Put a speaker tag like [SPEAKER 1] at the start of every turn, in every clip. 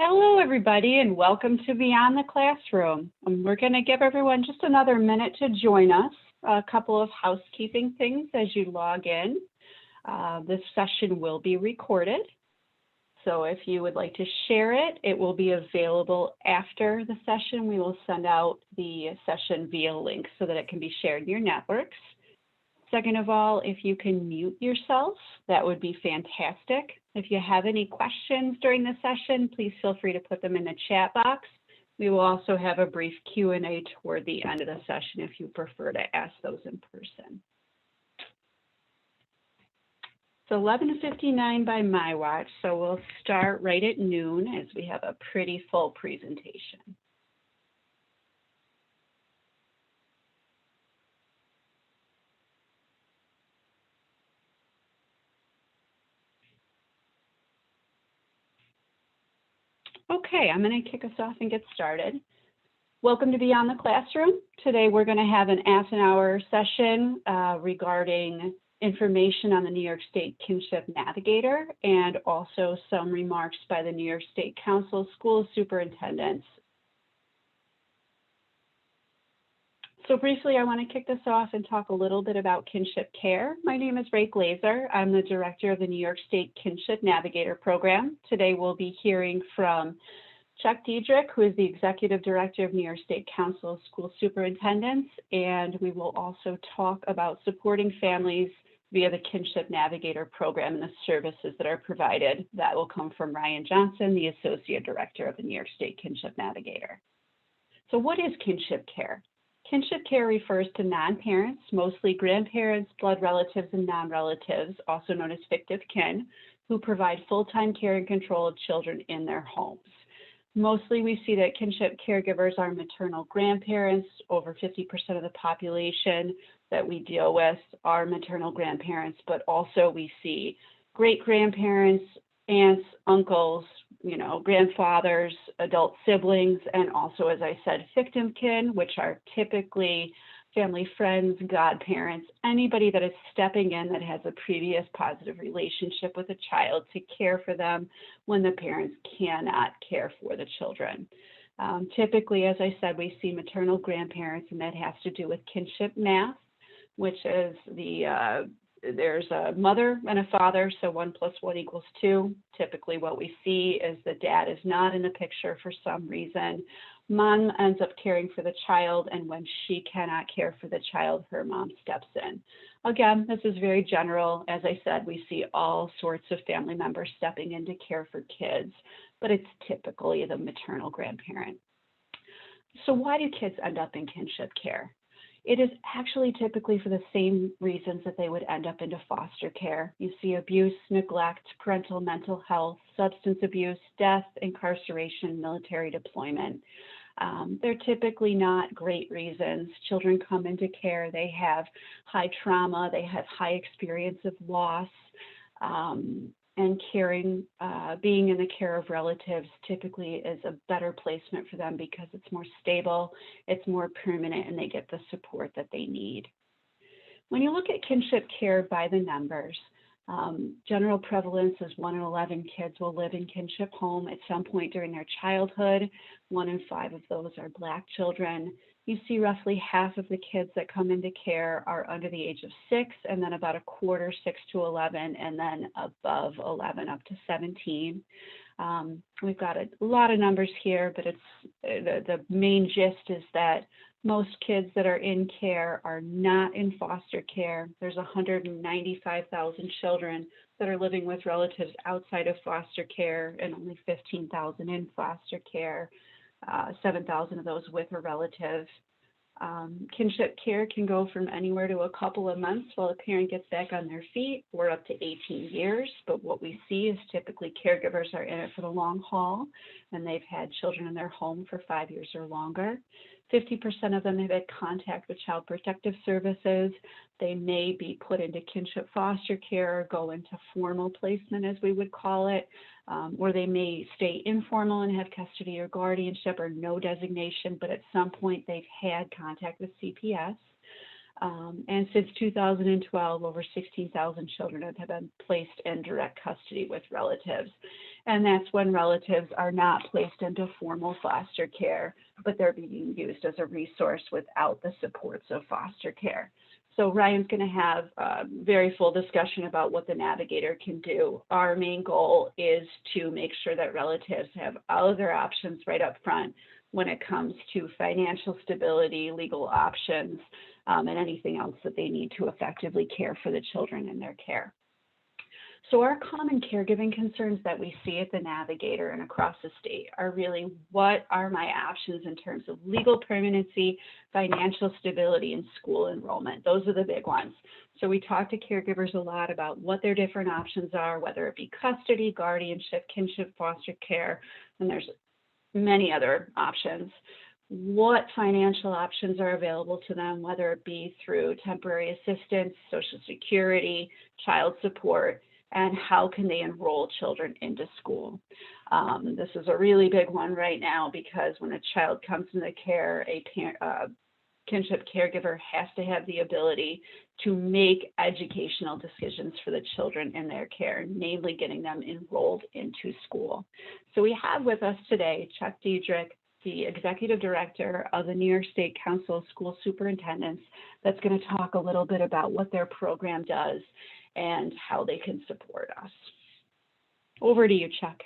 [SPEAKER 1] Hello, everybody, and welcome to Beyond the Classroom. We're going to give everyone just another minute to join us. A couple of housekeeping things as you log in. This session will be recorded. So if you would like to share it, it will be available after the session. We will send out the session via link so that it can be shared in your networks. Second of all, if you can mute yourself, that would be fantastic. If you have any questions during the session, please feel free to put them in the chat box. We will also have a brief Q&A toward the end of the session if you prefer to ask those in person. It's 11:59 by my watch, so we'll start right at noon as we have a pretty full presentation. Okay, I'm going to kick us off and get started. Welcome to Beyond the Classroom. Today we're going to have an half-an-hour session regarding information on the New York State Kinship Navigator and also some remarks by the New York State Council School Superintendents. So briefly, I want to kick this off and talk a little bit about kinship care. My name is Ray Glazer. I'm the director of the New York State Kinship Navigator program. Today we'll be hearing from Chuck Diedrick, who is the executive director of New York State Council School Superintendents, and we will also talk about supporting families via the Kinship Navigator program and the services that are provided. That will come from Ryan Johnson, the associate director of the New York State Kinship Navigator. So what is kinship care? Kinship care refers to non-parents, mostly grandparents, blood relatives, and non-relatives, also known as fictive kin, who provide full-time care and control of children in their homes. Mostly we see that kinship caregivers are maternal grandparents. Over 50% of the population that we deal with are maternal grandparents, but also we see great-grandparents, aunts, uncles, grandfathers, adult siblings, and also, as I said, fictive kin, which are typically family friends, godparents, anybody that is stepping in that has a previous positive relationship with a child to care for them when the parents cannot care for the children. Typically, as I said, we see maternal grandparents, and that has to do with kinship math, which is there's a mother and a father, so 1 + 1 = 2. Typically what we see is the dad is not in the picture for some reason. Mom ends up caring for the child, and when she cannot care for the child, her mom steps in. Again, this is very general. As I said, we see all sorts of family members stepping in to care for kids, but it's typically the maternal grandparent. So why do kids end up in kinship care? It is actually typically for the same reasons that they would end up into foster care. You see abuse, neglect, parental mental health, substance abuse, death, incarceration, military deployment. They're typically not great reasons. Children come into care, they have high trauma, they have high experience of loss, and being in the care of relatives typically is a better placement for them because it's more stable, it's more permanent, and they get the support that they need. When you look at kinship care by the numbers, general prevalence is 1 in 11 kids will live in kinship home at some point during their childhood. 1 in 5 of those are Black children. You see roughly half of the kids that come into care are under the age of 6, and then about a quarter, 6 to 11, and then above 11 up to 17. We've got a lot of numbers here, but the main gist is that most kids that are in care are not in foster care. There's 195,000 children that are living with relatives outside of foster care, and only 15,000 in foster care. 7,000 of those with a relative. Kinship care can go from anywhere to a couple of months while the parent gets back on their feet, or up to 18 years. But what we see is typically caregivers are in it for the long haul, and they've had children in their home for 5 years or longer. 50% of them have had contact with Child Protective Services. They may be put into kinship foster care, or go into formal placement, as we would call it, or they may stay informal and have custody or guardianship or no designation, but at some point they've had contact with CPS. And since 2012, over 16,000 children have been placed in direct custody with relatives. And that's when relatives are not placed into formal foster care, but they're being used as a resource without the supports of foster care. So Ryan's going to have a very full discussion about what the navigator can do. Our main goal is to make sure that relatives have all of their options right up front when it comes to financial stability, legal options, and anything else that they need to effectively care for the children in their care. So our common caregiving concerns that we see at the navigator and across the state are really, what are my options in terms of legal permanency, financial stability, and school enrollment? Those are the big ones. So we talk to caregivers a lot about what their different options are, whether it be custody, guardianship, kinship, foster care, and there's many other options. What financial options are available to them, whether it be through temporary assistance, Social Security, child support, and how can they enroll children into school. This is a really big one right now, because when a child comes into care, a kinship caregiver has to have the ability to make educational decisions for the children in their care, namely getting them enrolled into school. So we have with us today Chuck Diedrick, the Executive Director of the New York State Council of School Superintendents, that's going to talk a little bit about what their program does and how they can support us. Over to you, Chuck.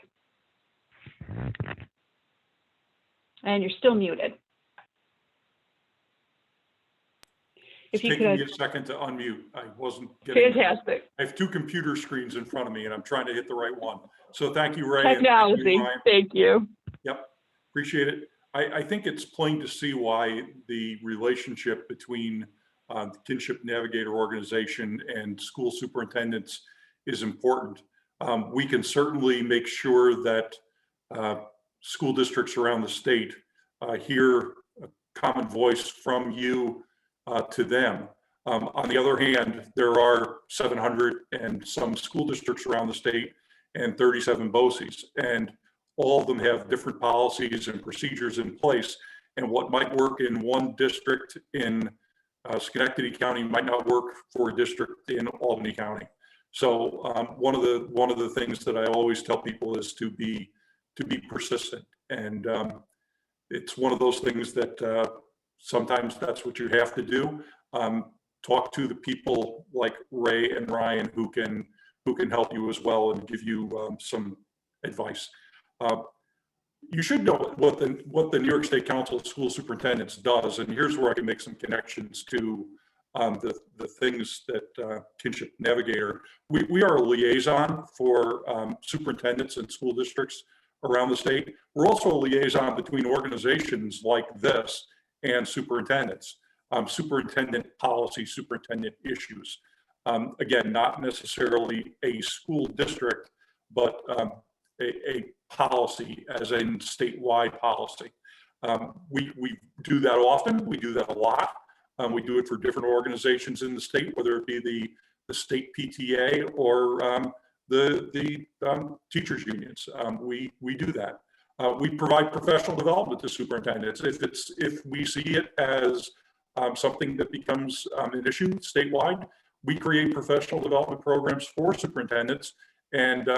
[SPEAKER 1] And you're still muted.
[SPEAKER 2] It's taking me a second to unmute. I wasn't getting
[SPEAKER 1] fantastic.
[SPEAKER 2] I have two computer screens in front of me and I'm trying to hit the right one. So thank you, Ray.
[SPEAKER 1] Technology. Thank you.
[SPEAKER 2] Yep, appreciate it. I think it's plain to see why the relationship between the Kinship Navigator organization and school superintendents is important. We can certainly make sure that school districts around the state hear a common voice from you to them. On the other hand, there are 700 and some school districts around the state and 37 BOCES, and all of them have different policies and procedures in place. And what might work in one district in Schenectady County might not work for a district in Albany County. So one of the things that I always tell people is to be persistent, and it's one of those things that sometimes that's what you have to do. Talk to the people like Ray and Ryan who can help you as well and give you some advice. You should know what the New York State Council of School Superintendents does, and here's where I can make some connections to the things that Kinship Navigator. We are a liaison for superintendents and school districts around the state. We're also a liaison between organizations like this and superintendents, superintendent policy, superintendent issues. Again, not necessarily a school district, but a policy, as in statewide policy. We do that often. We do that a lot. We do it for different organizations in the state, whether it be the state PTA or the teachers unions. We do that. We provide professional development to superintendents. If we see it as something that becomes an issue statewide, we create professional development programs for superintendents and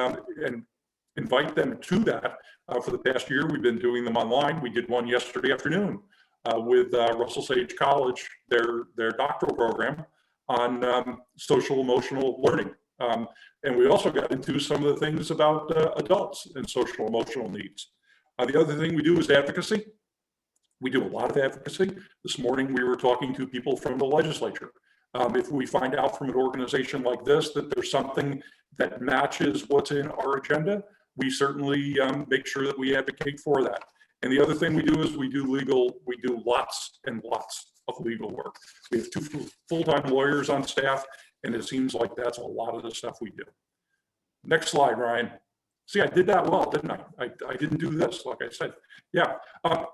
[SPEAKER 2] invite them to that. For the past year, we've been doing them online. We did one yesterday afternoon with Russell Sage College, their doctoral program on social emotional learning. And we also got into some of the things about adults and social emotional needs. The other thing we do is advocacy. We do a lot of advocacy. This morning we were talking to people from the legislature. If we find out from an organization like this that there's something that matches what's in our agenda, we certainly make sure that we advocate for that. And the other thing we do is we do lots and lots of legal work. We have 2 full-time lawyers on staff, and it seems like that's a lot of the stuff we do. Next slide, Ryan. See, I did that well, didn't I? I didn't do this, like I said. Yeah,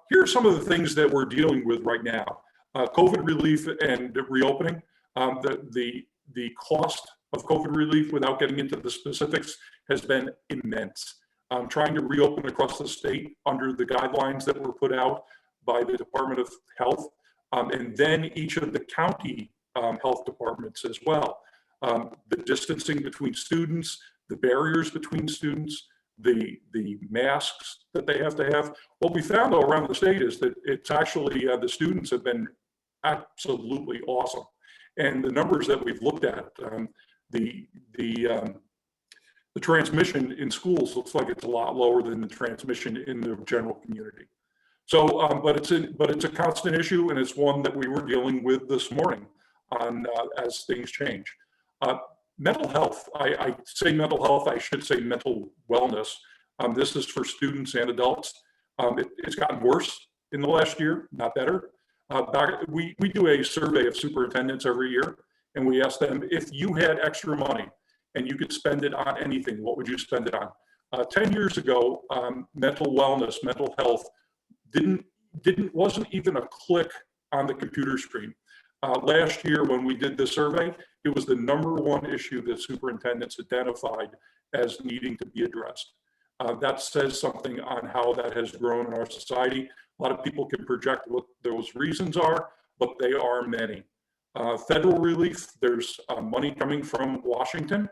[SPEAKER 2] here are some of the things that we're dealing with right now. COVID relief and reopening. The cost of COVID relief, without getting into the specifics, has been immense. Trying to reopen across the state under the guidelines that were put out by the Department of Health, and then each of the county health departments as well. The distancing between students, the barriers between students, the masks that they have to have. What we found though around the state is that it's actually the students have been absolutely awesome, and the numbers that we've looked at, the transmission in schools looks like it's a lot lower than the transmission in the general community. So, but it's a constant issue, and it's one that we were dealing with this morning on as things change. Mental health, I say mental health, I should say mental wellness. This is for students and adults. It's gotten worse in the last year, not better. We do a survey of superintendents every year, and we ask them, if you had extra money and you could spend it on anything, what would you spend it on? 10 years ago, mental wellness, mental health wasn't even a click on the computer screen. Last year, when we did the survey, it was the #1 issue that superintendents identified as needing to be addressed. That says something on how that has grown in our society. A lot of people can project what those reasons are, but they are many. Federal relief, there's money coming from Washington.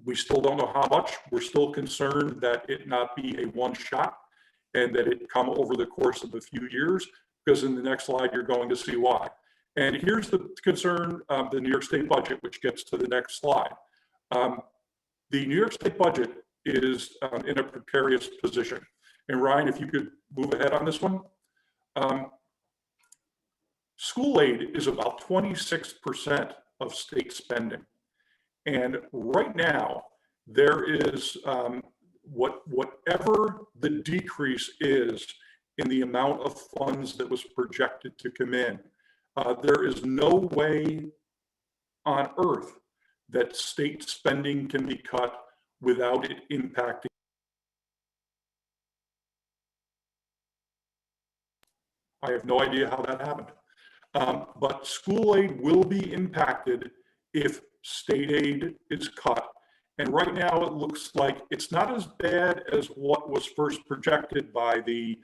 [SPEAKER 2] We still don't know how much. We're still concerned that it not be a one shot and that it come over the course of a few years, because in the next slide, you're going to see why. And here's the concern of the New York State budget, which gets to the next slide. The New York State budget is in a precarious position. And Ryan, if you could move ahead on this one. School aid is about 26% of state spending. And right now, there is whatever the decrease is in the amount of funds that was projected to come in. There is no way on earth that state spending can be cut without it impacting. I have no idea how that happened. But school aid will be impacted if state aid is cut. And right now it looks like it's not as bad as what was first projected by the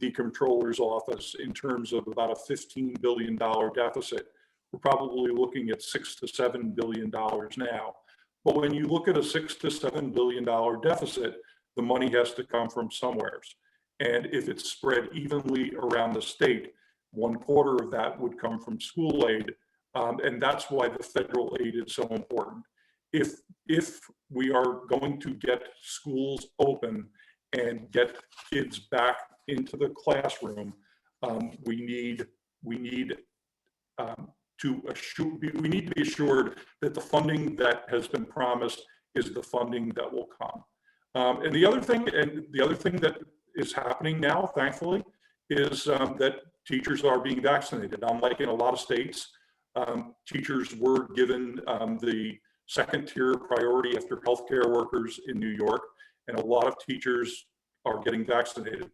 [SPEAKER 2] Comptroller's office in terms of about a $15 billion deficit. We're probably looking at $6 to $7 billion now. But when you look at a $6 to $7 billion deficit, the money has to come from somewheres. And if it's spread evenly around the state, 1/4 of that would come from school aid. And that's why the federal aid is so important. If we are going to get schools open and get kids back into the classroom, we need to be assured that the funding that has been promised is the funding that will come. And the other thing that is happening now, thankfully, is that teachers are being vaccinated. Unlike in a lot of states, teachers were given the second-tier priority after healthcare workers in New York, and a lot of teachers are getting vaccinated.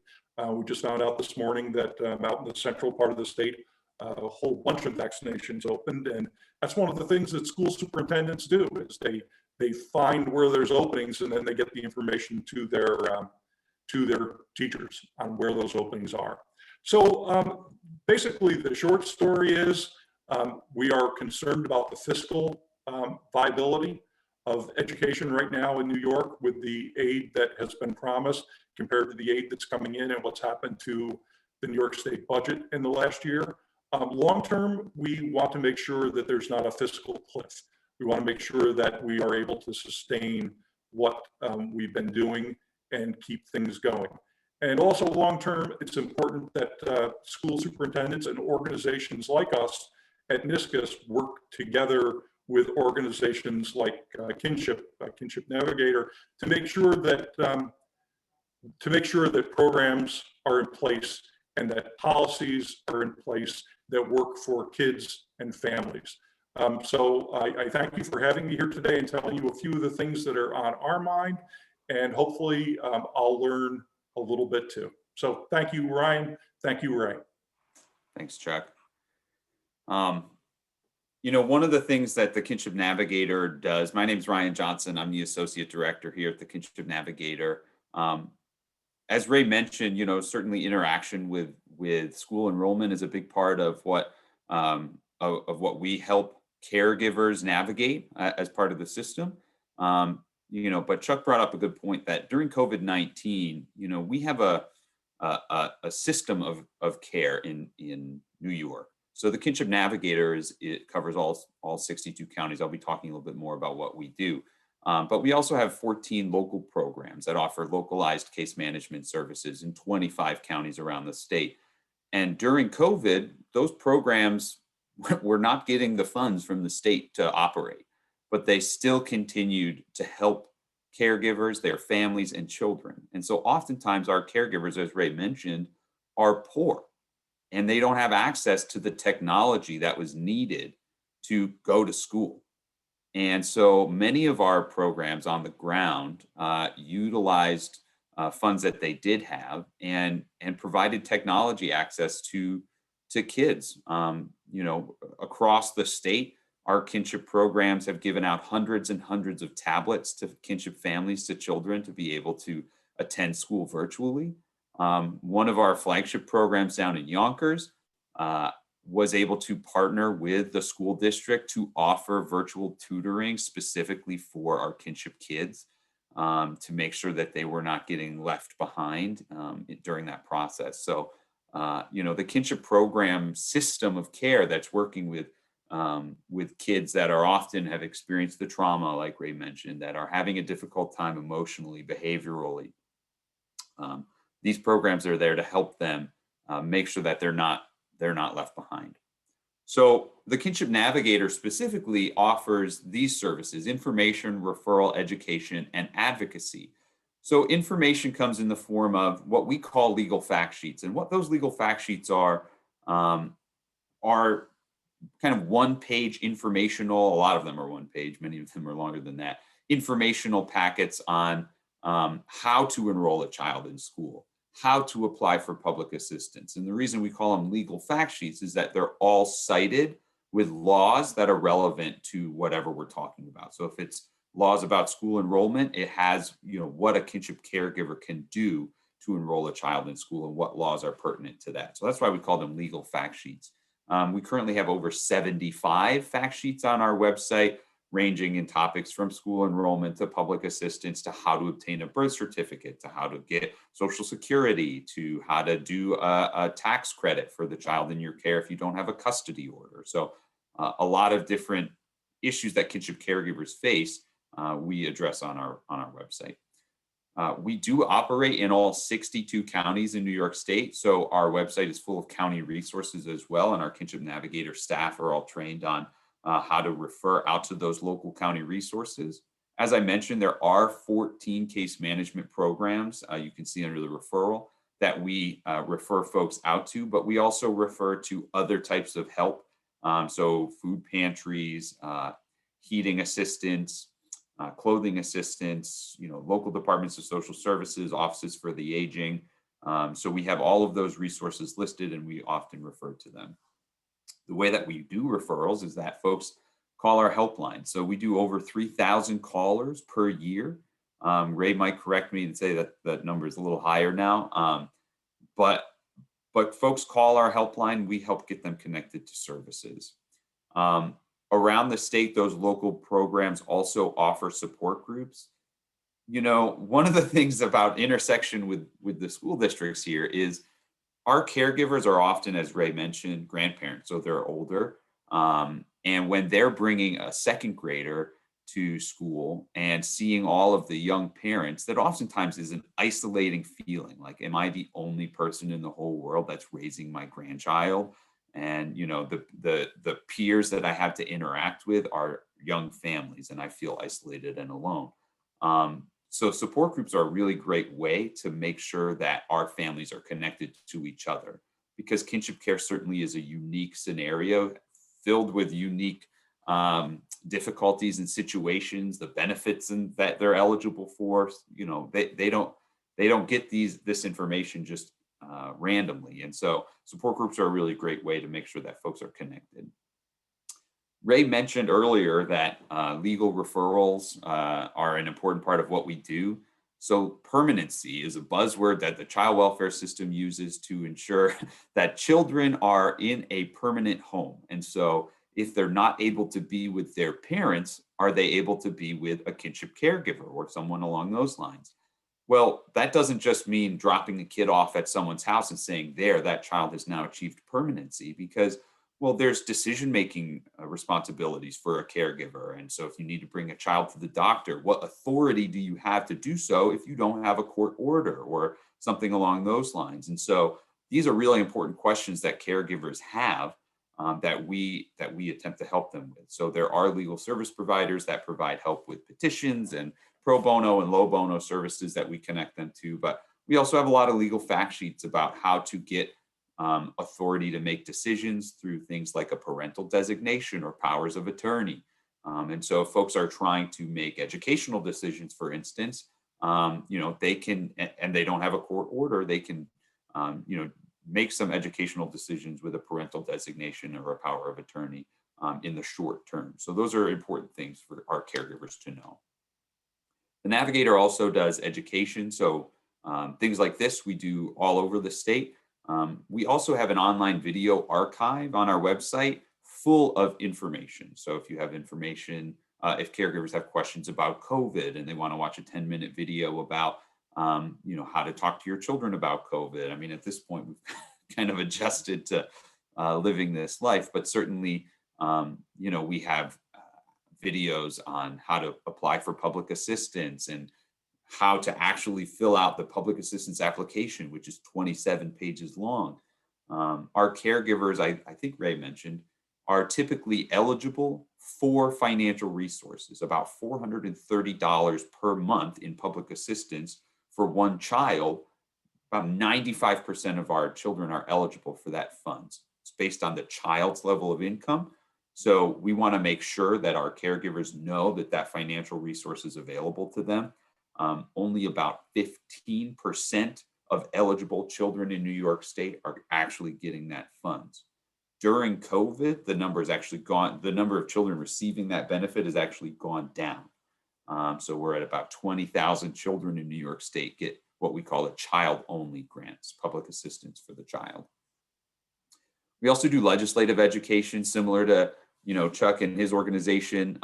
[SPEAKER 2] We just found out this morning that out in the central part of the state, a whole bunch of vaccinations opened, and that's one of the things that school superintendents do is they find where there's openings, and then they get the information to their teachers on where those openings are. So basically, the short story is we are concerned about the fiscal viability of education right now in New York with the aid that has been promised compared to the aid that's coming in and what's happened to the New York State budget in the last year. Long term, we want to make sure that there's not a fiscal cliff. We want to make sure that we are able to sustain what we've been doing and keep things going. And also long term, it's important that school superintendents and organizations like us at NYSKIS work together with organizations like Kinship Navigator to make sure that programs are in place and that policies are in place that work for kids and families. So I thank you for having me here today and telling you a few of the things that are on our mind, and hopefully I'll learn a little bit too. So thank you, Ryan. Thank you, Ray.
[SPEAKER 3] Thanks, Chuck. You know, one of the things that the Kinship Navigator does, my name is Ryan Johnson. I'm the Associate Director here at the Kinship Navigator. As Ray mentioned, you know, certainly interaction with school enrollment is a big part of what we help caregivers navigate as part of the system. But Chuck brought up a good point that during COVID-19, we have a system of care in New York. So the Kinship Navigator it covers all 62 counties. I'll be talking a little bit more about what we do. But we also have 14 local programs that offer localized case management services in 25 counties around the state. And during COVID, those programs were not getting the funds from the state to operate, but they still continued to help caregivers, their families, and children. And so oftentimes our caregivers, as Ray mentioned, are poor and they don't have access to the technology that was needed to go to school. And so many of our programs on the ground utilized funds that they did have and provided technology access to kids. Across the state, our kinship programs have given out hundreds and hundreds of tablets to kinship families, to children, to be able to attend school virtually. One of our flagship programs down in Yonkers was able to partner with the school district to offer virtual tutoring specifically for our kinship kids, to make sure that they were not getting left behind during that process. So, the kinship program system of care that's working with kids that are often have experienced the trauma, like Ray mentioned, that are having a difficult time emotionally, behaviorally. These programs are there to help them make sure that they're not left behind. So the Kinship Navigator specifically offers these services: information, referral, education, and advocacy. So information comes in the form of what we call legal fact sheets. And what those legal fact sheets are kind of one-page informational, a lot of them are one page, many of them are longer than that, informational packets on how to enroll a child in school, how to apply for public assistance. And the reason we call them legal fact sheets is that they're all cited with laws that are relevant to whatever we're talking about. So if it's laws about school enrollment, it has, what a kinship caregiver can do to enroll a child in school and what laws are pertinent to that. So that's why we call them legal fact sheets. We currently have over 75 fact sheets on our website, ranging in topics from school enrollment to public assistance, to how to obtain a birth certificate, to how to get Social Security, to how to do a tax credit for the child in your care if you don't have a custody order. So a lot of different issues that kinship caregivers face, we address on our website. We do operate in all 62 counties in New York State. So our website is full of county resources as well. And our Kinship Navigator staff are all trained on how to refer out to those local county resources. As I mentioned, there are 14 case management programs you can see under the referral that we refer folks out to, but we also refer to other types of help. So food pantries, heating assistance, clothing assistance, local departments of social services, offices for the aging. So we have all of those resources listed and we often refer to them. The way that we do referrals is that folks call our helpline. So we do over 3,000 callers per year. Ray might correct me and say that that number is a little higher now. But folks call our helpline, we help get them connected to services. Around the state, those local programs also offer support groups. One of the things about intersection with the school districts here is our caregivers are often, as Ray mentioned, grandparents, so they're older. And when they're bringing a second grader to school and seeing all of the young parents, that oftentimes is an isolating feeling. Like, am I the only person in the whole world that's raising my grandchild? And the peers that I have to interact with are young families, and I feel isolated and alone. So support groups are a really great way to make sure that our families are connected to each other, because kinship care certainly is a unique scenario filled with unique difficulties and situations, the benefits that they're eligible for. They don't get this information just randomly. And so support groups are a really great way to make sure that folks are connected. Ray mentioned earlier that legal referrals are an important part of what we do. So permanency is a buzzword that the child welfare system uses to ensure that children are in a permanent home. And so if they're not able to be with their parents, are they able to be with a kinship caregiver or someone along those lines? Well, that doesn't just mean dropping a kid off at someone's house and saying, there, that child has now achieved permanency, because, well, there's decision-making responsibilities for a caregiver. And so if you need to bring a child to the doctor, what authority do you have to do so if you don't have a court order or something along those lines? And so these are really important questions that caregivers have, that we attempt to help them with. So there are legal service providers that provide help with petitions and pro bono and low bono services that we connect them to. But we also have a lot of legal fact sheets about how to get authority to make decisions through things like a parental designation or powers of attorney. And so if folks are trying to make educational decisions, for instance, they can, and they don't have a court order, they can, make some educational decisions with a parental designation or a power of attorney in the short term. So those are important things for our caregivers to know. The Navigator also does education. So things like this we do all over the state. We also have an online video archive on our website full of information. So if you have information, if caregivers have questions about COVID and they want to watch a 10-minute video about how to talk to your children about COVID. I mean, at this point, we've kind of adjusted to living this life, but certainly, we have videos on how to apply for public assistance and how to actually fill out the public assistance application, which is 27 pages long. Our caregivers, I think Ray mentioned, are typically eligible for financial resources, about $430 per month in public assistance for one child. About 95% of our children are eligible for that funds. It's based on the child's level of income. So we want to make sure that our caregivers know that that financial resource is available to them. Only about 15% of eligible children in New York State are actually getting that funds. During COVID, the number has actually gone, the number of children receiving that benefit has actually gone down. So we're at about 20,000 children in New York State get what we call a child-only grants, public assistance for the child. We also do legislative education, similar to Chuck and his organization.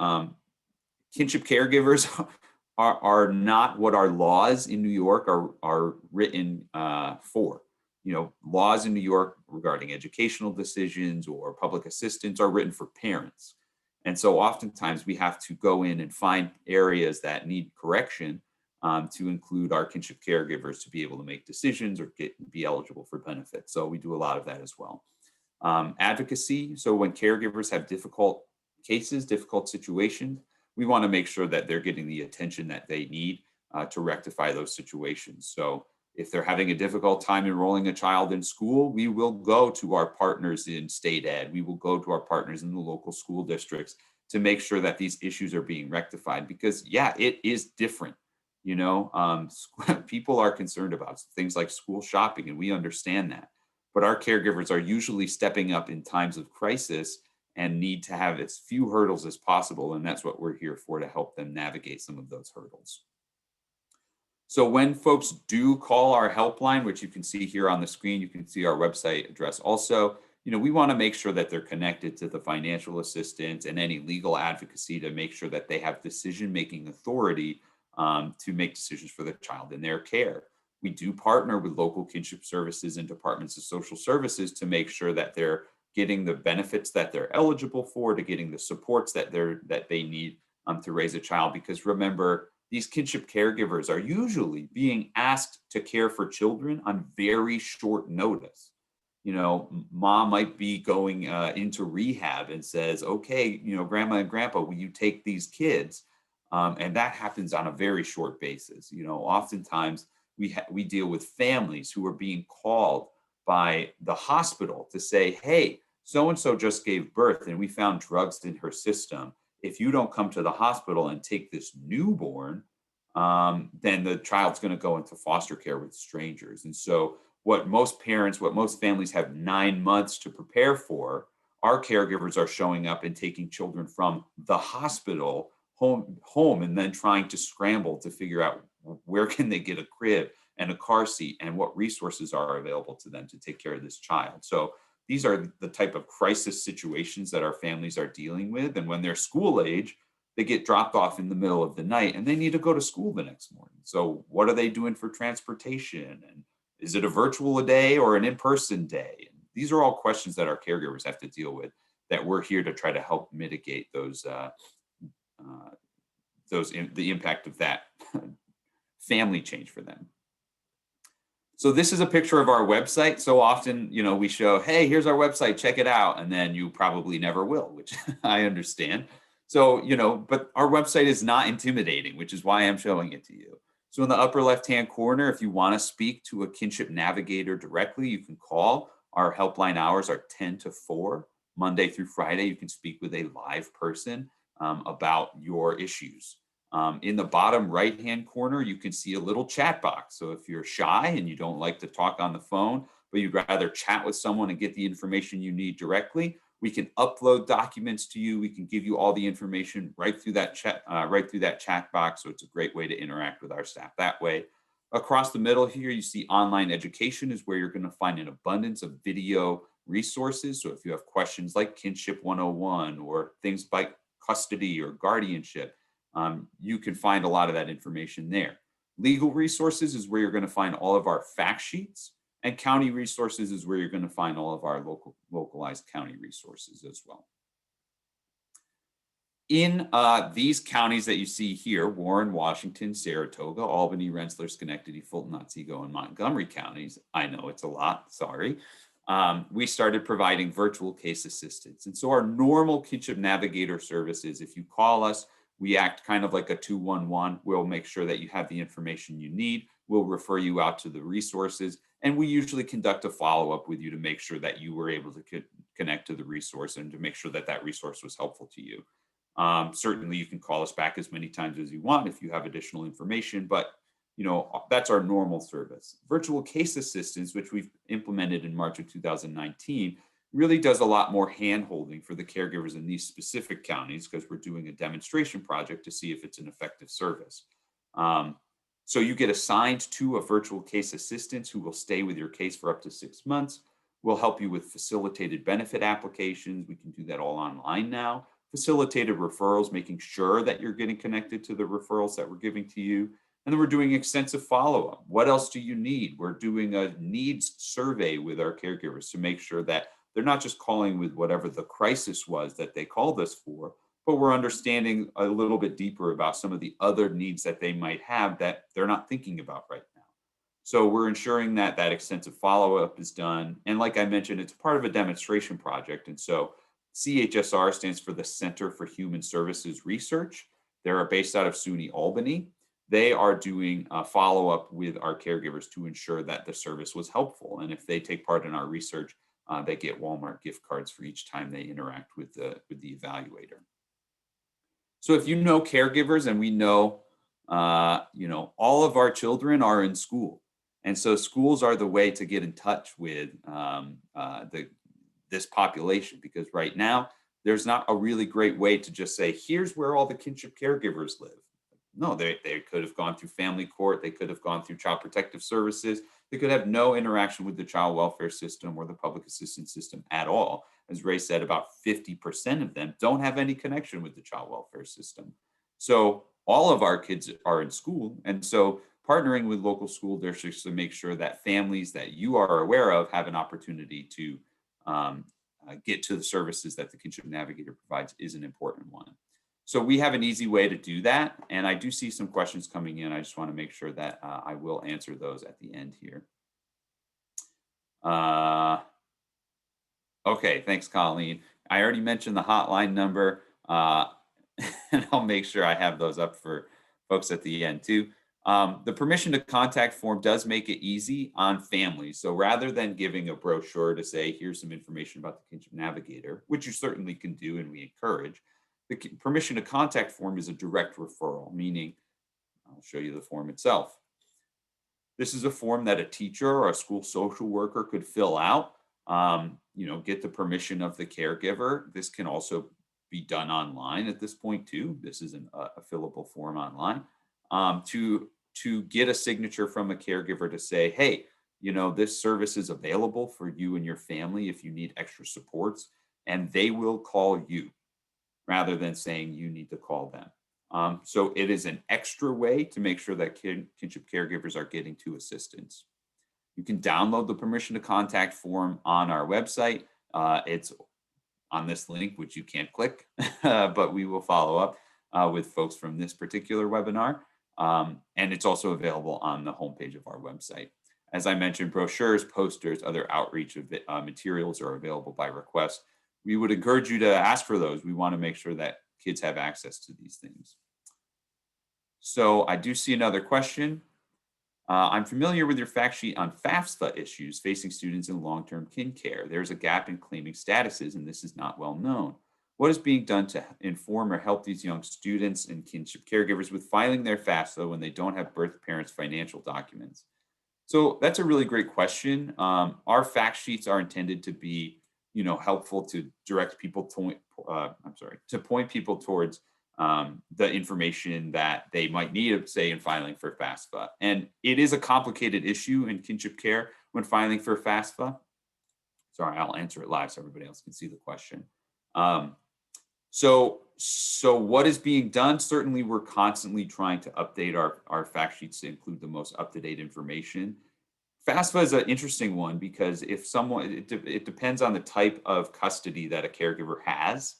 [SPEAKER 3] Kinship caregivers are not what our laws in New York are written for. Laws in New York regarding educational decisions or public assistance are written for parents. And so oftentimes we have to go in and find areas that need correction to include our kinship caregivers to be able to make decisions or be eligible for benefits. So we do a lot of that as well. Advocacy. So when caregivers have difficult cases, difficult situations, we want to make sure that they're getting the attention that they need to rectify those situations. So if they're having a difficult time enrolling a child in school, we will go to our partners in state ed. We will go to our partners in the local school districts to make sure that these issues are being rectified, because it is different. People are concerned about things like school shopping, and we understand that. But our caregivers are usually stepping up in times of crisis and need to have as few hurdles as possible. And that's what we're here for, to help them navigate some of those hurdles. So when folks do call our helpline, which you can see here on the screen, you can see our website address also, we want to make sure that they're connected to the financial assistance and any legal advocacy to make sure that they have decision-making authority to make decisions for the child in their care. We do partner with local kinship services and departments of social services to make sure that they're getting the benefits that they're eligible for, to getting the supports that they need to raise a child. Because remember, these kinship caregivers are usually being asked to care for children on very short notice. Mom might be going into rehab and says, okay, grandma and grandpa, will you take these kids? And that happens on a very short basis. Oftentimes we deal with families who are being called by the hospital to say, hey, so-and-so just gave birth and we found drugs in her system. If you don't come to the hospital and take this newborn, then the child's going to go into foster care with strangers. And so what most families have 9 months to prepare for, our caregivers are showing up and taking children from the hospital home and then trying to scramble to figure out where can they get a crib and a car seat and what resources are available to them to take care of this child. So these are the type of crisis situations that our families are dealing with. And when they're school age, they get dropped off in the middle of the night and they need to go to school the next morning. So what are they doing for transportation? And is it a virtual day or an in-person day? And these are all questions that our caregivers have to deal with, that we're here to try to help mitigate the impact of that family change for them. So this is a picture of our website. So often, we show, hey, here's our website, check it out. And then you probably never will, which I understand. So, but our website is not intimidating, which is why I'm showing it to you. So in the upper left-hand corner, if you want to speak to a kinship navigator directly, you can call. Our helpline hours are 10 to 4, Monday through Friday. You can speak with a live person about your issues. In the bottom right-hand corner, you can see a little chat box. So if you're shy and you don't like to talk on the phone, but you'd rather chat with someone and get the information you need directly, we can upload documents to you. We can give you all the information right through that chat box. So it's a great way to interact with our staff that way. Across the middle here, you see online education is where you're going to find an abundance of video resources. So if you have questions like Kinship 101 or things like custody or guardianship, you can find a lot of that information there. Legal resources is where you're going to find all of our fact sheets, and county resources is where you're going to find all of our localized county resources as well. In these counties that you see here, Warren, Washington, Saratoga, Albany, Rensselaer, Schenectady, Fulton, Otsego, and Montgomery counties, I know it's a lot, sorry, we started providing virtual case assistance. And so our normal Kinship Navigator services, if you call us, we act kind of like a 211. We'll make sure that you have the information you need. We'll refer you out to the resources. And we usually conduct a follow-up with you to make sure that you were able to connect to the resource and to make sure that that resource was helpful to you. Certainly, you can call us back as many times as you want if you have additional information, but that's our normal service. Virtual case assistance, which we've implemented in March of 2019, really does a lot more hand-holding for the caregivers in these specific counties because we're doing a demonstration project to see if it's an effective service. So you get assigned to a virtual case assistant who will stay with your case for up to 6 months. We'll help you with facilitated benefit applications. We can do that all online now. Facilitated referrals, making sure that you're getting connected to the referrals that we're giving to you. And then we're doing extensive follow-up. What else do you need? We're doing a needs survey with our caregivers to make sure that they're not just calling with whatever the crisis was that they called us for, but we're understanding a little bit deeper about some of the other needs that they might have that they're not thinking about right now. So we're ensuring that that extensive follow-up is done. And like I mentioned, it's part of a demonstration project. And so CHSR stands for the Center for Human Services Research. They're based out of SUNY Albany. They are doing a follow-up with our caregivers to ensure that the service was helpful. And if they take part in our research, they get Walmart gift cards for each time they interact with the evaluator. So if you know caregivers, and we know, all of our children are in school. And so schools are the way to get in touch with this population, because right now there's not a really great way to just say, here's where all the kinship caregivers live. No, they could have gone through family court. They could have gone through child protective services. They could have no interaction with the child welfare system or the public assistance system at all. As Ray said, about 50% of them don't have any connection with the child welfare system. So all of our kids are in school. And so partnering with local school districts to make sure that families that you are aware of have an opportunity to get to the services that the Kinship Navigator provides is an important one. So we have an easy way to do that. And I do see some questions coming in. I just want to make sure that I will answer those at the end here. Okay, thanks, Colleen. I already mentioned the hotline number, and I'll make sure I have those up for folks at the end too. The permission to contact form does make it easy on families. So rather than giving a brochure to say, here's some information about the Kinship Navigator, which you certainly can do and we encourage, the permission to contact form is a direct referral, meaning I'll show you the form itself. This is a form that a teacher or a school social worker could fill out, get the permission of the caregiver. This can also be done online at this point too. This is a fillable form online to get a signature from a caregiver to say, hey, this service is available for you and your family if you need extra supports, and they will call you rather than saying you need to call them. So it is an extra way to make sure that kinship caregivers are getting to assistance. You can download the permission to contact form on our website. It's on this link, which you can't click, but we will follow up with folks from this particular webinar. And it's also available on the homepage of our website. As I mentioned, brochures, posters, other outreach materials are available by request. We would encourage you to ask for those. We want to make sure that kids have access to these things. So I do see another question. I'm familiar with your fact sheet on FAFSA issues facing students in long-term kin care. There's a gap in claiming statuses, and this is not well known. What is being done to inform or help these young students and kinship caregivers with filing their FAFSA when they don't have birth parents' financial documents? So that's a really great question. Our fact sheets are intended to be, helpful to direct people to point people towards the information that they might need, say, in filing for FAFSA. And it is a complicated issue in kinship care when filing for FAFSA. Sorry, I'll answer it live so everybody else can see the question. So what is being done? Certainly, we're constantly trying to update our fact sheets to include the most up-to-date information. FAFSA is an interesting one because if someone, it depends on the type of custody that a caregiver has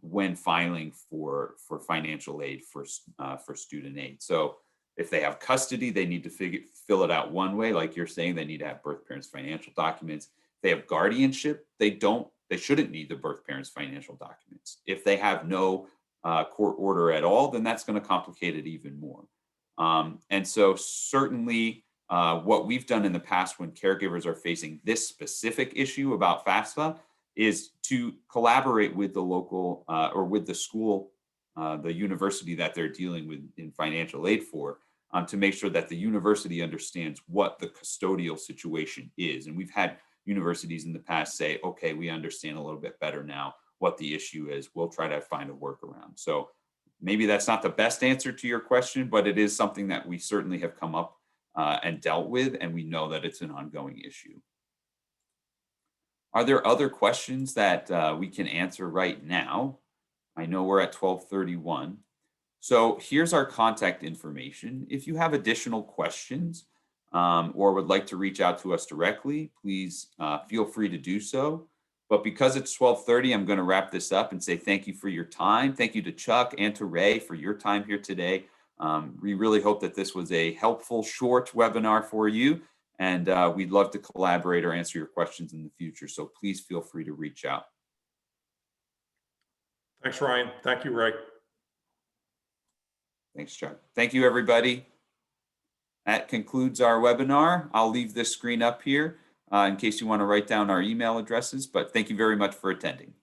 [SPEAKER 3] when filing for financial aid for student aid. So if they have custody, they need to fill it out one way, like you're saying, they need to have birth parents' financial documents. If they have guardianship, they shouldn't need the birth parents' financial documents. If they have no court order at all, then that's going to complicate it even more. And so certainly what we've done in the past when caregivers are facing this specific issue about FAFSA is to collaborate with the local or with the school, the university that they're dealing with in financial aid for, to make sure that the university understands what the custodial situation is. And we've had universities in the past say, okay, we understand a little bit better now what the issue is. We'll try to find a workaround. So maybe that's not the best answer to your question, but it is something that we certainly have come up and dealt with, and we know that it's an ongoing issue. Are there other questions that we can answer right now? I know we're at 12:31. So here's our contact information. If you have additional questions or would like to reach out to us directly, please feel free to do so. But because it's 12:30, I'm going to wrap this up and say thank you for your time. Thank you to Chuck and to Ray for your time here today. We really hope that this was a helpful, short webinar for you, and we'd love to collaborate or answer your questions in the future. So please feel free to reach out.
[SPEAKER 2] Thanks, Ryan. Thank you, Ray.
[SPEAKER 3] Thanks, Chuck. Thank you, everybody. That concludes our webinar. I'll leave this screen up here in case you want to write down our email addresses, but thank you very much for attending.